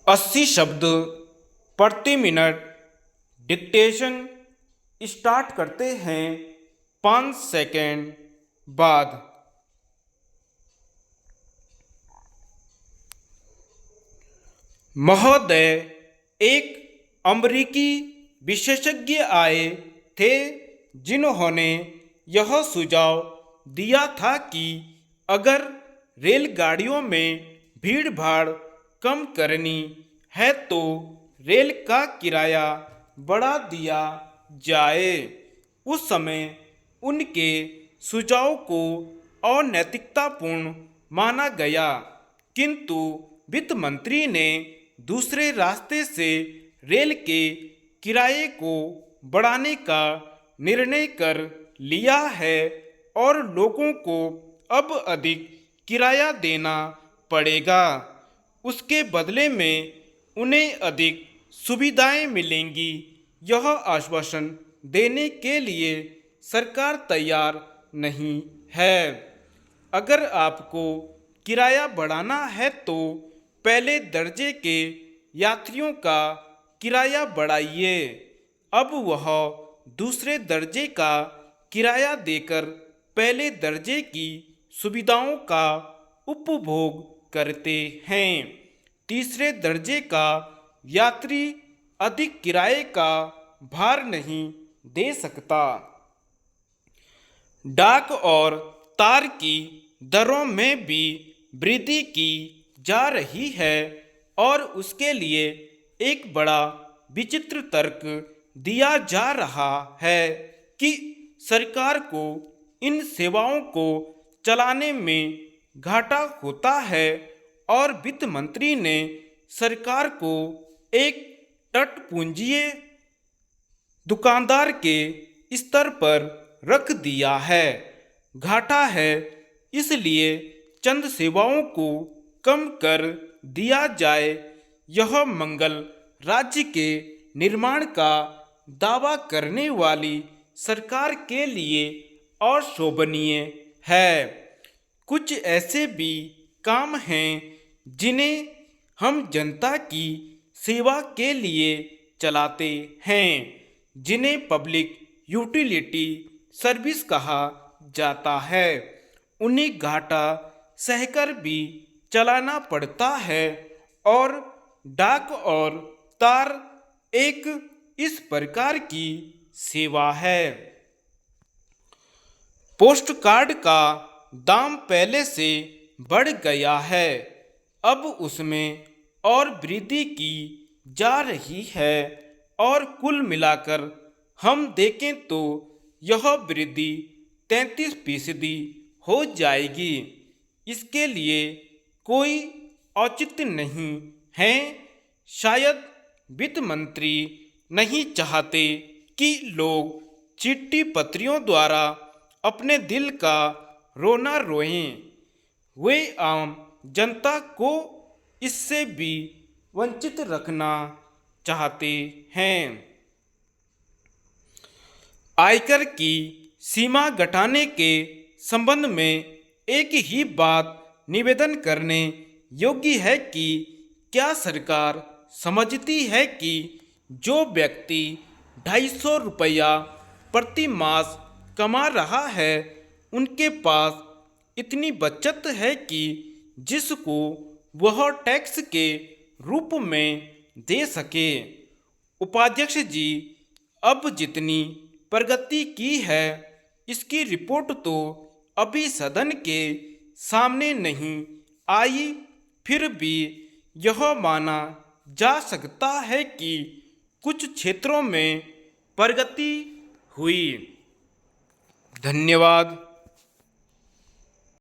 80 शब्द प्रति minute dictation start करते हैं 5 सेकेंड बाद। महोदय, एक अमेरिकी विशेषज्ञ आए थे जिन्होंने यह सुझाव दिया था कि अगर रेलगाड़ियों में भीड़ भाड़ कम करनी है तो रेल का किराया बढ़ा दिया जाए। उस समय उनके सुझाव को अनैतिकतापूर्ण माना गया, किंतु वित्त मंत्री ने दूसरे रास्ते से रेल के किराए को बढ़ाने का निर्णय कर लिया है और लोगों को अब अधिक किराया देना पड़ेगा। उसके बदले में उन्हें अधिक सुविधाएं मिलेंगी। यह आश्वासन देने के लिए सरकार तैयार नहीं है। अगर आपको किराया बढ़ाना है तो पहले दर्जे के यात्रियों का किराया बढ़ाइए। अब वह दूसरे दर्जे का किराया देकर पहले दर्जे की सुविधाओं का उपभोग करते हैं। तीसरे दर्जे का यात्री अधिक किराए का भार नहीं दे सकता। डाक और तार की दरों में भी वृद्धि की जा रही है और उसके लिए एक बड़ा विचित्र तर्क दिया जा रहा है कि सरकार को इन सेवाओं को चलाने में घाटा होता है और वित्त मंत्री ने सरकार को एक तटपूंजीय दुकानदार के स्तर पर रख दिया है। घाटा है, इसलिए चंद सेवाओं को कम कर दिया जाए। यह मंगल राज्य के निर्माण का दावा करने वाली सरकार के लिए अशोभनीय है। कुछ ऐसे भी काम हैं जिन्हें हम जनता की सेवा के लिए चलाते हैं, जिन्हें पब्लिक यूटिलिटी सर्विस कहा जाता है। उन्हें घाटा सहकर भी चलाना पड़ता है और डाक और तार एक इस प्रकार की सेवा है। पोस्ट कार्ड का दाम पहले से बढ़ गया है, अब उसमें और वृद्धि की जा रही है और कुल मिलाकर हम देखें तो यह वृद्धि 33% हो जाएगी। इसके लिए कोई औचित्य नहीं है। शायद वित्त मंत्री नहीं चाहते कि लोग चिट्ठी पत्रियों द्वारा अपने दिल का रोना रोएं। वे आम जनता को इससे भी वंचित रखना चाहते हैं। आयकर की सीमा घटाने के संबंध में एक ही बात निवेदन करने योग्य है कि क्या सरकार समझती है कि जो व्यक्ति 250 रुपया प्रति मास कमा रहा है उनके पास इतनी बचत है कि जिसको वह टैक्स के रूप में दे सके। उपाध्यक्ष जी, अब जितनी प्रगति की है इसकी रिपोर्ट तो अभी सदन के सामने नहीं आई, फिर भी यह माना जा सकता है कि कुछ क्षेत्रों में प्रगति हुई। धन्यवाद।